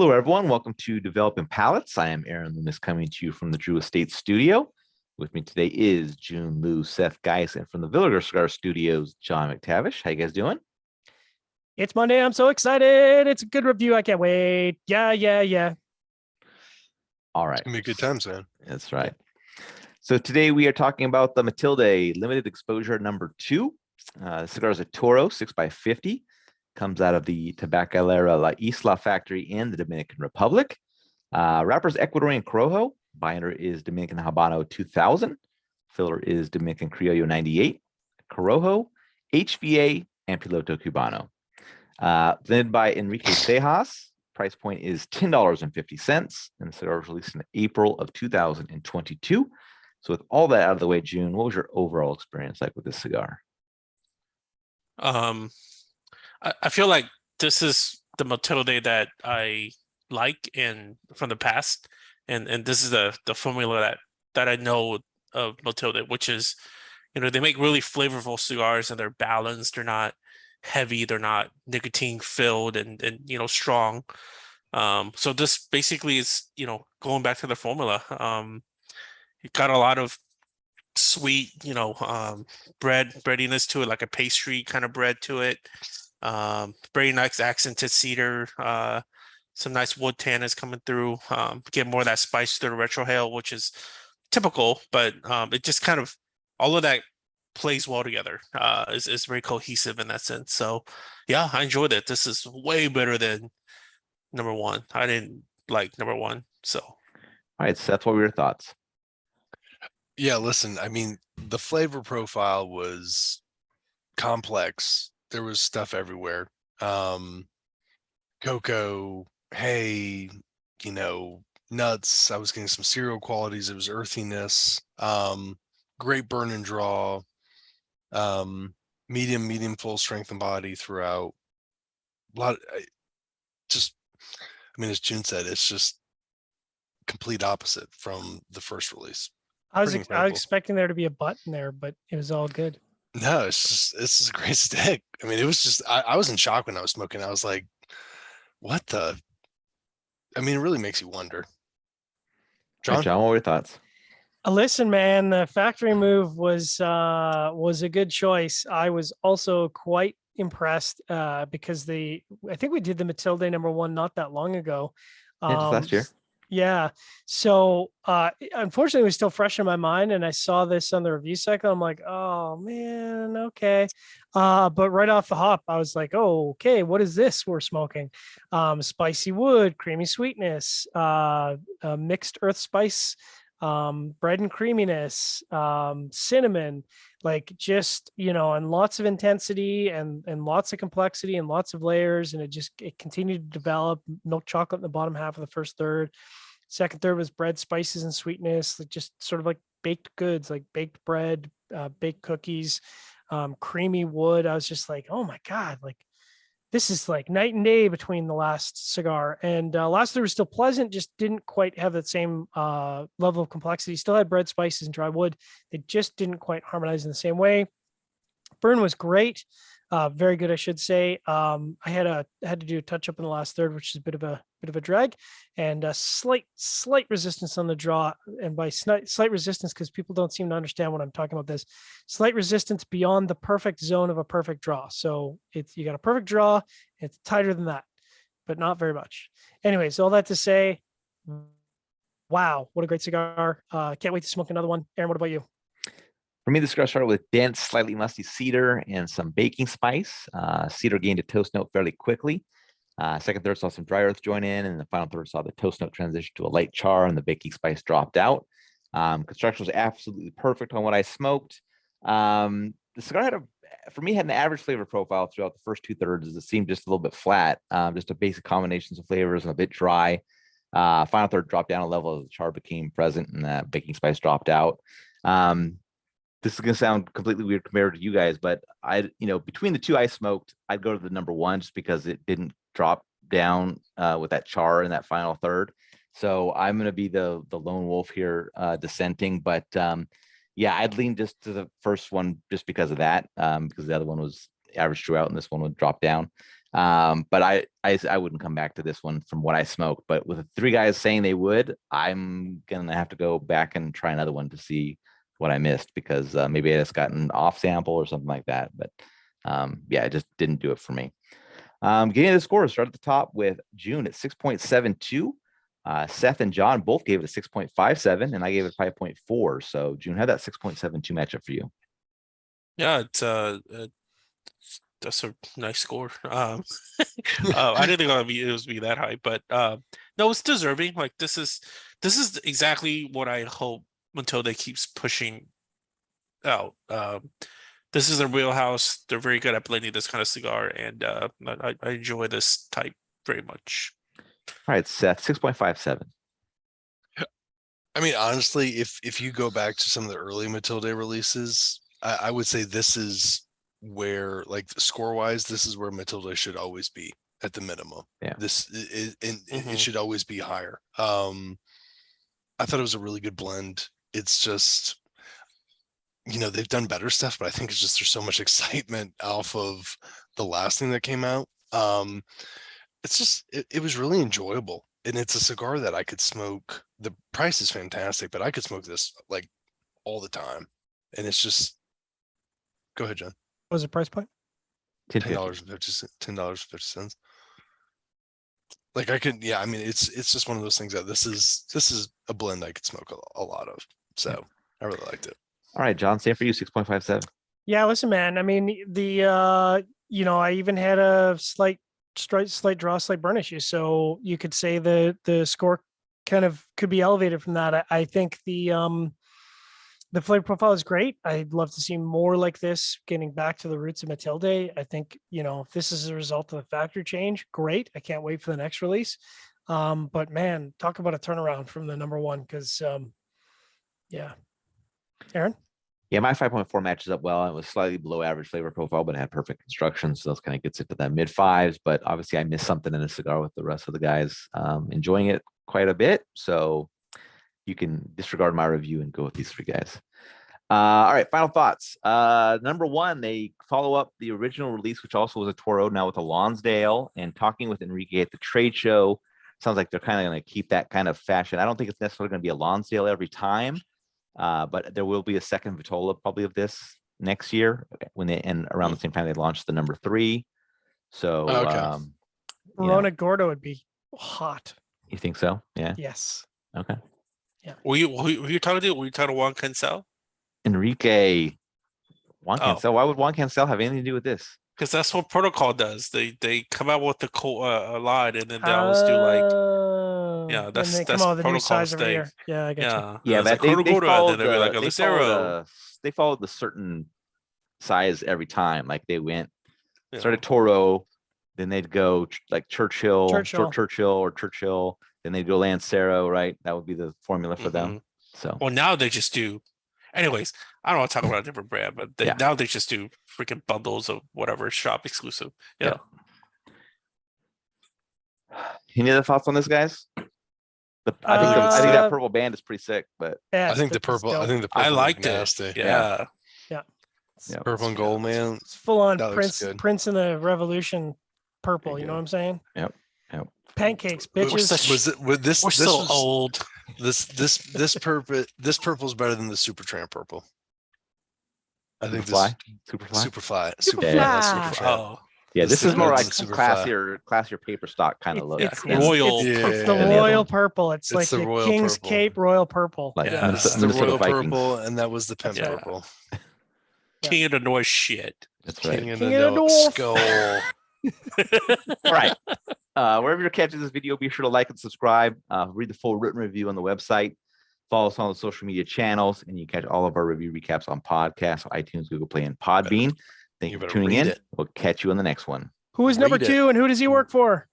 Hello, everyone. Welcome to Developing Palates. I am Aaron Loomis coming to you from the Drew Estate Studio. With me today is Jiunn, Lou, Seth, Geis, and from the Villager Cigar Studios, John McTavish. How you guys doing? It's Monday. I'm so excited. It's a good review. I can't wait. Yeah. All right. It's gonna be a good time, man. That's right. So today we are talking about the Matilde Limited Exposure number 2. The cigar is a Toro 6x50. Comes out of the Tabacalera La Isla factory in the Dominican Republic. Wrapper is Ecuadorian Corojo. Binder is Dominican Habano 2000. Filler is Dominican Criollo 98. Corojo, HVA, and Piloto Cubano. Blended by Enrique Cejas. Price point is $10.50. And the cigar was released in April of 2022. So with all that out of the way, Jiunn, what was your overall experience like with this cigar? I feel like this is the Matilde that I like and from the past, and this is the formula that I know of Matilde, which is, they make really flavorful cigars and they're balanced. They're not heavy. They're not nicotine filled and strong. So this basically is going back to the formula. It got a lot of sweet, breadiness to it, like a pastry kind of bread to it. Very nice accented cedar, some nice wood tannins coming through, get more of that spice to the retrohale, which is typical, but it just kind of, all of that plays well together, is very cohesive in that sense. So yeah, I enjoyed it. This is way better than number 1. I didn't like number 1. So all right, Seth, what were your thoughts? Yeah, listen, I mean, the flavor profile was complex. There was stuff everywhere. Cocoa, hay, nuts. I was getting some cereal qualities. It was earthiness. Great burn and draw. Medium, full strength and body throughout. As Jiunn said, it's just complete opposite from the first release. I was expecting there to be a button there, but it was all good. No, it's just a great stick. I mean, it was just, I was in shock when I was smoking. I was like, what the? I mean, it really makes you wonder. John, what were your thoughts? Listen, man, the factory move was a good choice. I was also quite impressed because I think we did the Matilde number 1 not that long ago. Just last year. Yeah. So unfortunately, it was still fresh in my mind, and I saw this on the review cycle. I'm like, oh man, okay. But right off the hop, I was like, oh, okay, what is this we're smoking? Spicy wood, creamy sweetness, mixed earth spice, bread and creaminess, cinnamon, like just, and lots of intensity and lots of complexity and lots of layers. And it continued to develop. Milk chocolate in the bottom half of the first third. Second third was bread, spices, and sweetness, like just sort of like baked goods, like baked bread, baked cookies, creamy wood. I was just like, oh my God, like this is like night and day between the last cigar. And last third was still pleasant, just didn't quite have that same level of complexity. Still had bread, spices, and dry wood. They just didn't quite harmonize in the same way. Burn was great. Very good, I should say. I had to do a touch up in the last third, which is a bit of a drag, and a slight resistance on the draw. And by slight resistance, because people don't seem to understand what I'm talking about. This slight resistance beyond the perfect zone of a perfect draw. So you got a perfect draw. It's tighter than that, but not very much. Anyways, all that to say, wow, what a great cigar! Can't wait to smoke another one. Aaron, what about you? For me, the cigar started with dense, slightly musty cedar and some baking spice. Cedar gained a toast note fairly quickly. Second third saw some dry earth join in, and the final third saw the toast note transition to a light char, and the baking spice dropped out. Construction was absolutely perfect on what I smoked. The cigar had an average flavor profile throughout the first 2/3. It seemed just a little bit flat, just a basic combinations of flavors and a bit dry. Final third dropped down a level as the char became present and the baking spice dropped out. This is going to sound completely weird compared to you guys, but between the 2 I smoked, I'd go to the number 1 just because it didn't drop down with that char in that final third. So I'm going to be the lone wolf here, dissenting. But yeah, I'd lean just to the first one just because of that, because the other one was average throughout and this one would drop down. But I wouldn't come back to this one from what I smoked. But with the 3 guys saying they would, I'm gonna have to go back and try another one to see what I missed, because maybe I just got an off sample or something like that. But yeah, it just didn't do it for me. Getting to the scores, start at the top with Jiunn at 6.72. Seth and John both gave it a 6.57, and I gave it 5.4. So Jiunn had that 6.72 matchup for you. Yeah, that's a nice score. I didn't think it was be that high, but no, it's deserving. Like this is exactly what I hope Matilde keeps pushing out. This is their wheelhouse. They're very good at blending this kind of cigar, and I enjoy this type very much. All right, Seth, 6.57. I mean, honestly, if you go back to some of the early Matilde releases, I would say this is where, like, score wise, this is where Matilde should always be at the minimum. Yeah. It should always be higher. I thought it was a really good blend. It's just, they've done better stuff, but I think it's just there's so much excitement off of the last thing that came out. It's just it was really enjoyable, and it's a cigar that I could smoke. The price is fantastic, but I could smoke this like all the time, and it's just. Go ahead, John. What was the price point? $10.50. Like I could, yeah. I mean, it's just one of those things that this is a blend I could smoke a lot of. So I really liked it. All right, John, same for you, 6.57. Yeah, listen, man. I mean, I even had a slight draw, slight burn issue. So you could say the score kind of could be elevated from that. I think the flavor profile is great. I'd love to see more like this, getting back to the roots of Matilde. I think, if this is a result of the factory change, great. I can't wait for the next release. But man, talk about a turnaround from the number one, because yeah. Aaron? Yeah, my 5.4 matches up well. It was slightly below average flavor profile, but it had perfect construction. So those kind of gets it to that mid 5s. But obviously I missed something in a cigar with the rest of the guys enjoying it quite a bit. So you can disregard my review and go with these 3 guys. All right, final thoughts. Number 1, they follow up the original release, which also was a Toro, now with a Lonsdale, and talking with Enrique at the trade show. Sounds like they're kind of going to keep that kind of fashion. I don't think it's necessarily going to be a Lonsdale every time, but there will be a second Vitola probably of this next year and around the same time they launched the number 3. So Verona Gordo would be hot. You think so? Yeah. Yes. Okay. Yeah. Were you talking to? Were you talking to Juan Cancel? Enrique. Juan Cancel. Why would Juan Cancel have anything to do with this? Because that's what protocol does. They come out with a line, and then they always do like, that's protocol thing. Yeah, I get you. Yeah, but they followed they followed the certain size every time. Like they started Toro, then they'd go like Churchill, then they'd go Lancero, right? That would be the formula for them. So well, now they just do. Anyways, I don't want to talk about a different brand, but now they just do freaking bundles of whatever shop exclusive. Yeah. Any other thoughts on this, guys? I think that purple band is pretty sick, but I think the purple. I liked nasty. it. Yeah. Purple and gold, man. It's full on Prince in the Revolution purple. You know what I'm saying? Yep. Pancakes, bitches. We're so old. This purple is better than the Supertramp purple. I think Superfly. Superfly. Yeah, this is more like classier paper stock kind of look. It's royal. It's the royal purple. It's like the King's purple. Cape royal purple. Like It's the royal purple, and that was the pimp purple. King of the North shit. That's right. King of the North skull. All right. Wherever you're catching this video, be sure to like and subscribe. Read the full written review on the website. Follow us on the social media channels, and you catch all of our review recaps on podcasts, iTunes, Google Play, and Podbean. Thank you for tuning in. We'll catch you on the next one. Who is number 2 and who does he work for?